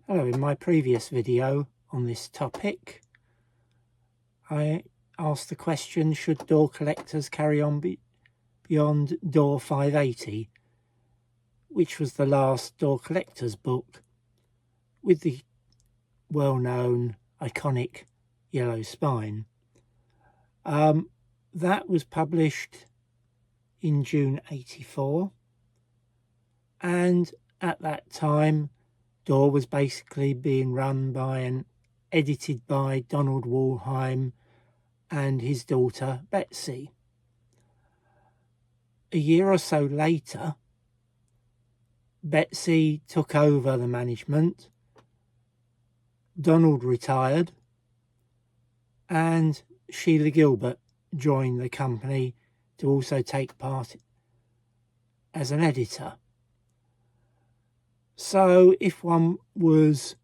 Hello, in my previous video on this topic, I asked the question, should door collectors carry on beyond door 580, which was the last door collectors book with the well-known iconic yellow spine. That was published in June 84, and at that time Door was basically being run by and edited by Donald Wollheim and his daughter Betsy. A year or so later, Betsy took over the management, Donald retired, and Sheila Gilbert joined the company to also take part as an editor. So if one was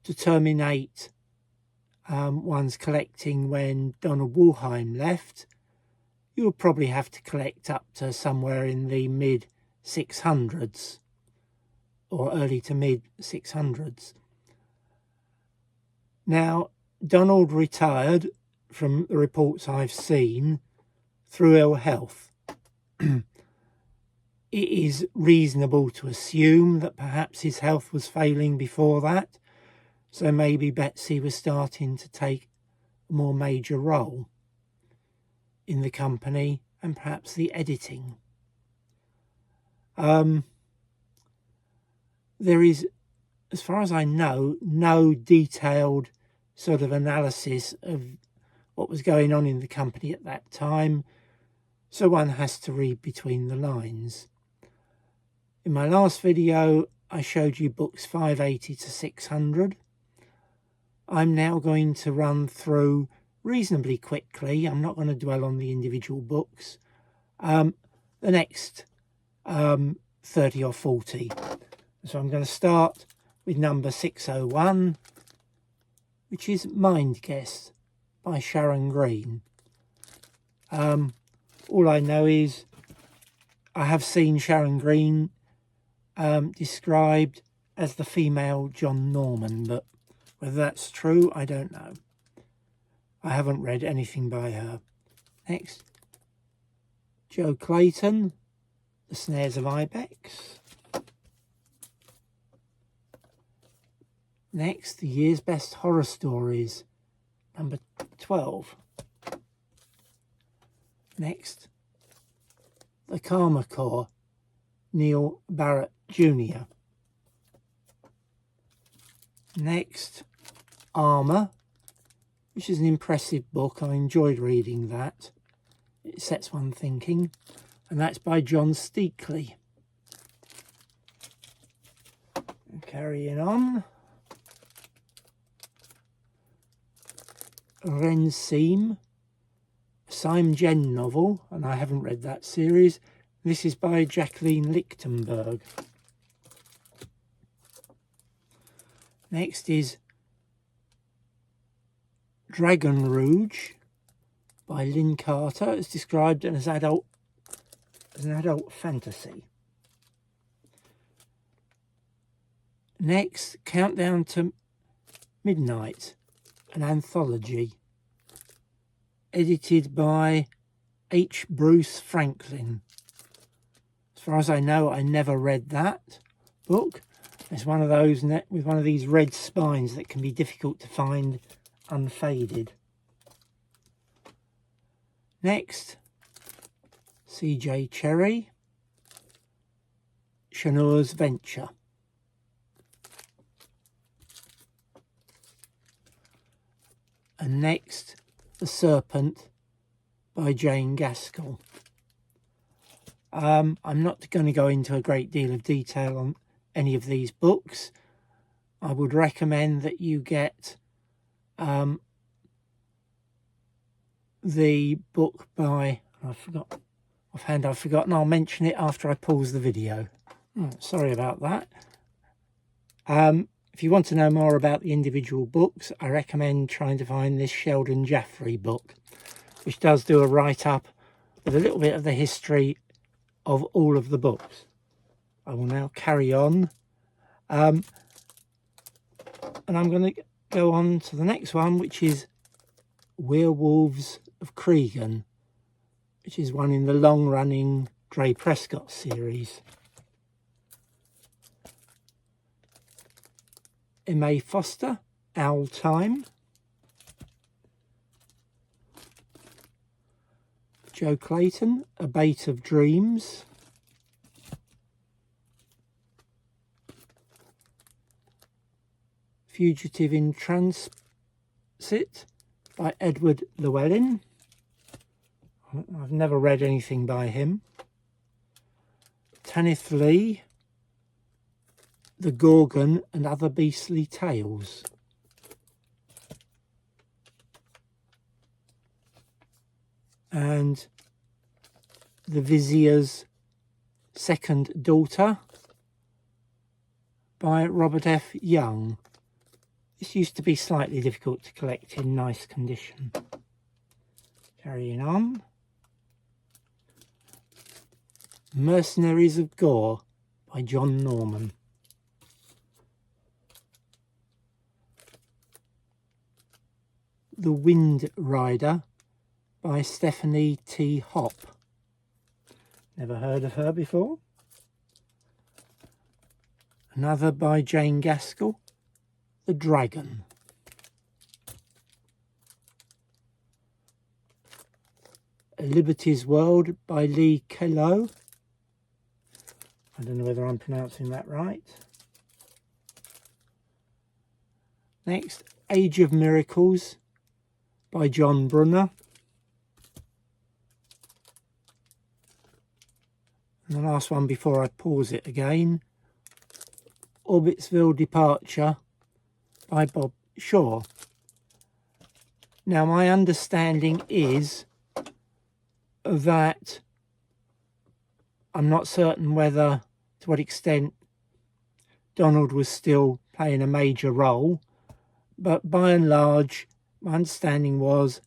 to terminate one's collecting when Donald Wollheim left, you would probably have to collect up to somewhere in the mid 600s or early to mid 600s. Now, Donald retired, from the reports I've seen, through ill health. It is reasonable to assume that perhaps his health was failing before that, so maybe Betsy was starting to take a more major role in the company and perhaps the editing. There is, as far as I know, no detailed sort of analysis of what was going on in the company at that time, so one has to read between the lines. In my last video, I showed you books 580 to 600. I'm now going to run through reasonably quickly. I'm not going to dwell on the individual books. The next 30 or 40. So I'm going to start with number 601, which is Mind Guess by Sharon Green. All I know is I have seen Sharon Green described as the female John Norman, but whether that's true, I don't know. I haven't read anything by her. Next, Jo Clayton, The Snares of Ibex. Next, The Year's Best Horror Stories, number 12. Next, The Karma Core, Neil Barrett Jr. Next, Armour, which is an impressive book. I enjoyed reading that. It sets one thinking. And that's by John Steakley. Carrying on. Ren Seam, a Simon Jen novel, and I haven't read that series. This is by Jacqueline Lichtenberg. Next is Dragon Rouge by Lynn Carter. It's described as an adult fantasy. Next, Countdown to Midnight, an anthology, edited by H. Bruce Franklin. As far as I know, I never read that book. It's one of those with one of these red spines that can be difficult to find unfaded. Next, C.J. Cherry, Shanua's Venture. And next, The Serpent by Jane Gaskell. I'm not going to go into a great deal of detail on any of these books. I would recommend that you get the book by, I've forgotten, I'll mention it after I pause the video. Sorry about that. If you want to know more about the individual books, I recommend trying to find this Sheldon Jaffrey book, which does do a write-up with a little bit of the history of all of the books. I will now carry on. And I'm going to go on to the next one, which is Werewolves of Cregan, which is one in the long-running Dre Prescott series. M.A. Foster, Owl Time. Joe Clayton, A Bait of Dreams. Fugitive in Transit by Edward Llewellyn. I've never read anything by him. Tanith Lee, The Gorgon and Other Beastly Tales. And The Vizier's Second Daughter by Robert F. Young. This used to be slightly difficult to collect in nice condition. Carrying on. Mercenaries of Gore by John Norman. The Wind Rider by Stephanie T. Hop. Never heard of her before. Another by Jane Gaskell, The Dragon. A Liberty's World by Lee Kello. I don't know whether I'm pronouncing that right. Next, Age of Miracles by John Brunner. And the last one before I pause it again, Orbitsville Departure by Bob Shaw. Now, my understanding is that I'm not certain whether, to what extent, Donald was still playing a major role, but by and large, my understanding was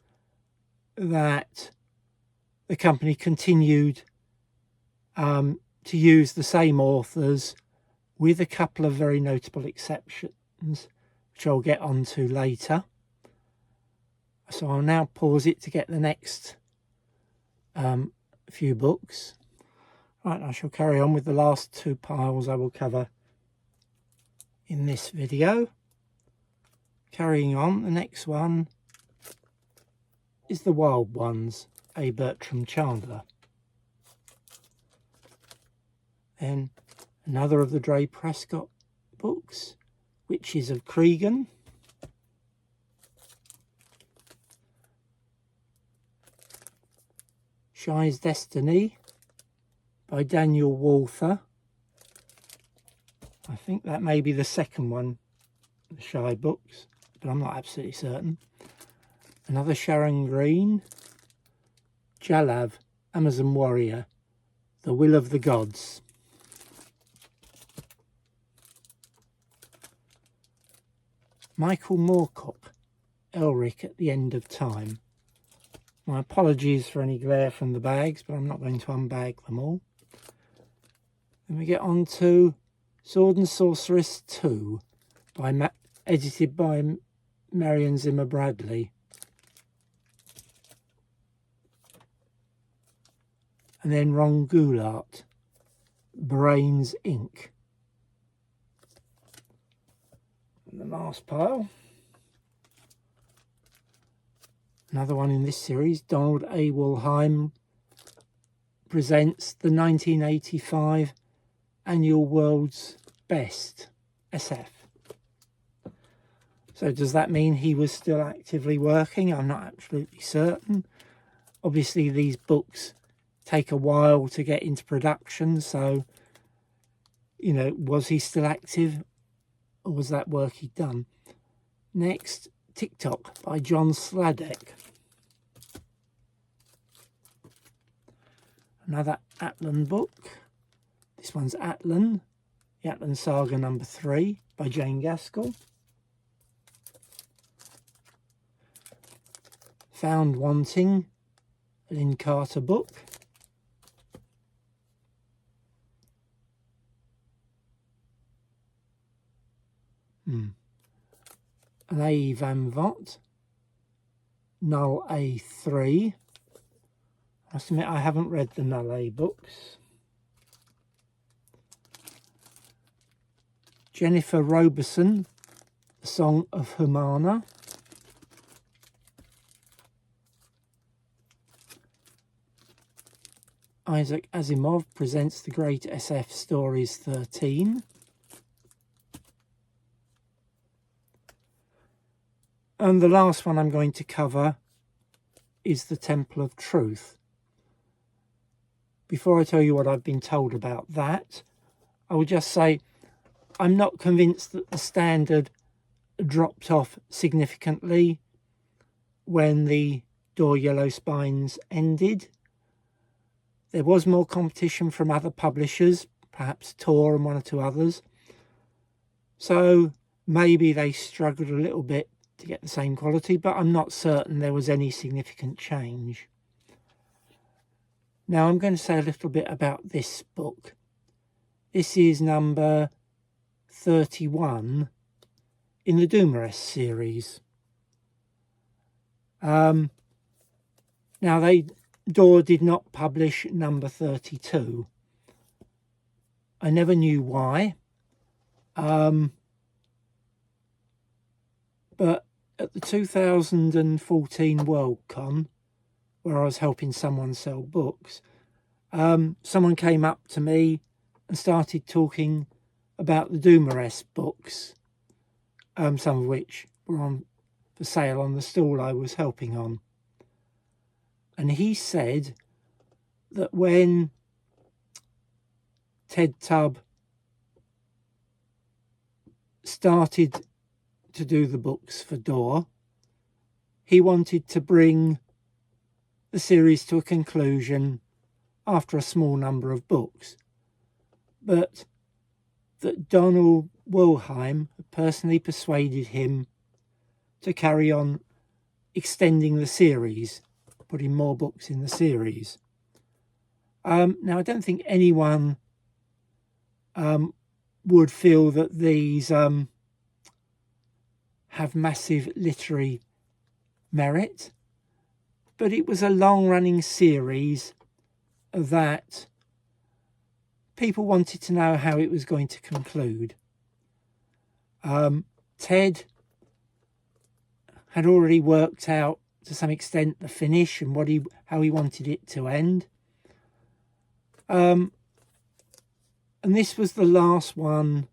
that the company continued to use the same authors, with a couple of very notable exceptions, which I'll get onto later. So I'll now pause it to get the next few books. Right, I shall carry on with the last two piles I will cover in this video. Carrying on, the next one is The Wild Ones, A. Bertram Chandler. Then another of the Dre Prescott books, Witches of Cregan. Shy's Destiny by Daniel Walther. I think that may be the second one, the Shy books, but I'm not absolutely certain. Another Sharon Green. Jalav, Amazon Warrior, The Will of the Gods. Michael Moorcock, Elric at the End of Time. My apologies for any glare from the bags, but I'm not going to unbag them all. Then we get on to Sword and Sorceress 2, edited by Marion Zimmer Bradley. And then Ron Goulart, Brains Inc. And the last pile, another one in this series, Donald A. Wollheim presents the 1985 Annual World's Best, SF. So does that mean he was still actively working? I'm not absolutely certain. Obviously these books take a while to get into production, so, you know, was he still active, or was that work he'd done? Next, TikTok by John Sladek. Another Atlan book. This one's Atlan, the Atlan Saga number 3 by Jane Gaskell. Found Wanting, a Lynn Carter book. an A. Van Vogt, Null A3. I must admit I haven't read the Null A books. Jennifer Robeson, The Song of Humana. Isaac Asimov presents The Great SF Stories 13. And the last one I'm going to cover is The Temple of Truth. Before I tell you what I've been told about that, I will just say I'm not convinced that the standard dropped off significantly when the Door Yellow Spines ended. There was more competition from other publishers, perhaps Tor and one or two others. So maybe they struggled a little bit to get the same quality, but I'm not certain there was any significant change. Now I'm going to say a little bit about this book. This is number 31 in the Dumarest series. Now Door did not publish number 32. I never knew why. But at the 2014 Worldcon, where I was helping someone sell books, someone came up to me and started talking about the Dumarest books, some of which were on for sale on the stall I was helping on. And he said that when Ted Tubb started to do the books for Door, he wanted to bring the series to a conclusion after a small number of books, but that Donald Wollheim personally persuaded him to carry on extending the series, putting more books in the series. Now, I don't think anyone would feel that these have massive literary merit, but it was a long-running series that people wanted to know how it was going to conclude. Ted had already worked out to some extent the finish and how he wanted it to end. And this was the last one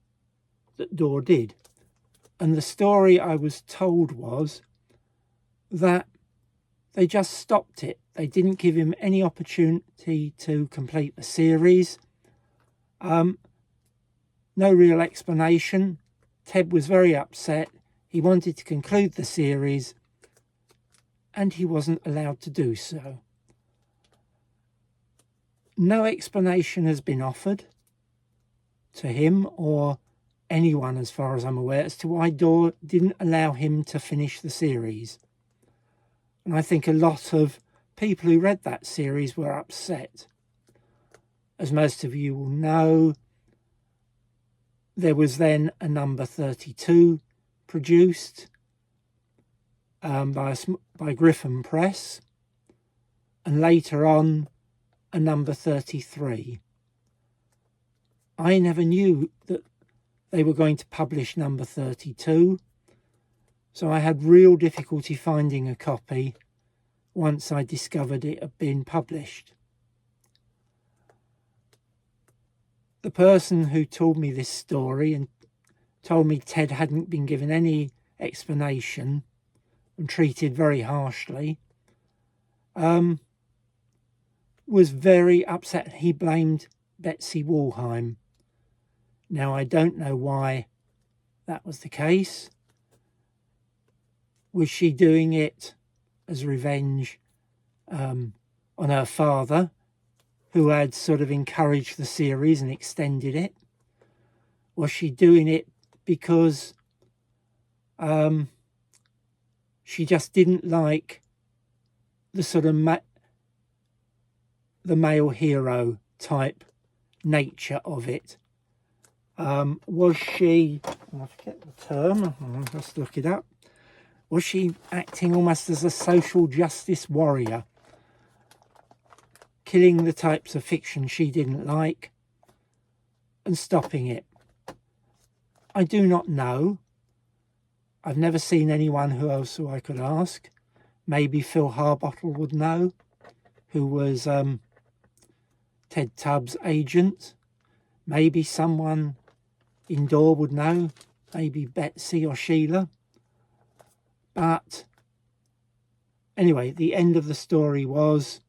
that Door did. And the story I was told was that they just stopped it. They didn't give him any opportunity to complete the series. No real explanation. Ted was very upset. He wanted to conclude the series, and he wasn't allowed to do so. No explanation has been offered to him or anyone, as far as I'm aware, as to why Door didn't allow him to finish the series. And I think a lot of people who read that series were upset. As most of you will know, there was then a number 32 produced by Griffin Press, and later on a number 33. I never knew that they were going to publish number 32, so I had real difficulty finding a copy once I discovered it had been published. The person who told me this story and told me Ted hadn't been given any explanation and treated very harshly, was very upset. He blamed Betsy Wollheim. Now, I don't know why that was the case. Was she doing it as revenge on her father, who had sort of encouraged the series and extended it? Was she doing it because she just didn't like the sort of the male hero type nature of it? Was she, I forget the term, I'll just look it up. Was she acting almost as a social justice warrior, killing the types of fiction she didn't like and stopping it? I do not know. I've never seen anyone who I could ask. Maybe Phil Harbottle would know, who was Ted Tubbs' agent. Maybe someone in Dore would know, maybe Betsy or Sheila. But anyway, the end of the story was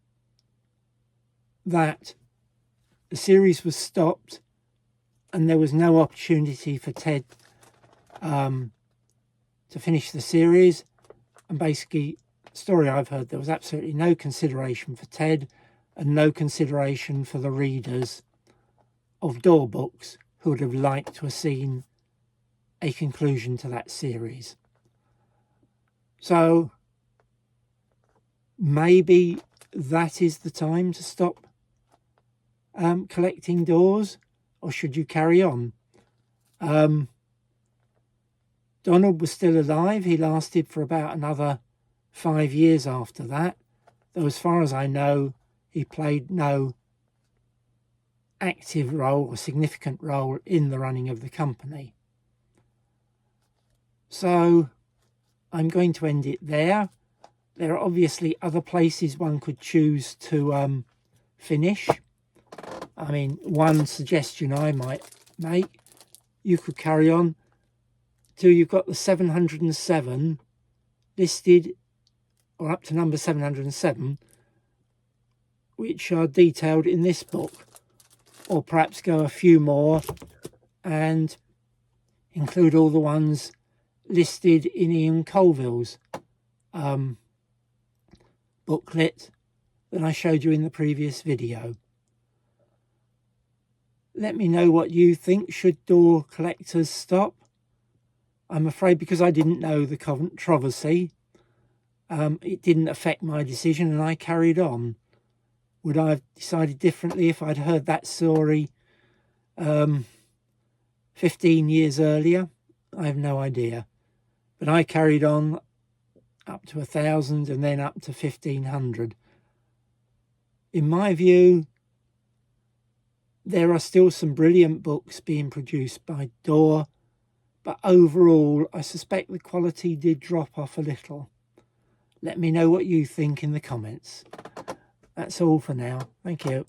that the series was stopped and there was no opportunity for Ted to finish the series. And basically, the story I've heard, there was absolutely no consideration for Ted and no consideration for the readers of Dore books who would have liked to have seen a conclusion to that series. So maybe that is the time to stop collecting Dores, or should you carry on? Donald was still alive. He lasted for about another 5 years after that, though as far as I know, he played no active role or significant role in the running of the company. So I'm going to end it there. There are obviously other places one could choose to finish. I mean, one suggestion I might make, you could carry on till you've got the 707 listed, or up to number 707, which are detailed in this book. Or perhaps go a few more and include all the ones listed in Ian Colville's booklet that I showed you in the previous video. Let me know what you think. Should Dore collectors stop? I'm afraid because I didn't know the controversy, it didn't affect my decision and I carried on. Would I have decided differently if I'd heard that story 15 years earlier? I have no idea. But I carried on up to 1,000 and then up to 1,500. In my view, there are still some brilliant books being produced by Dore, but overall, I suspect the quality did drop off a little. Let me know what you think in the comments. That's all for now. Thank you.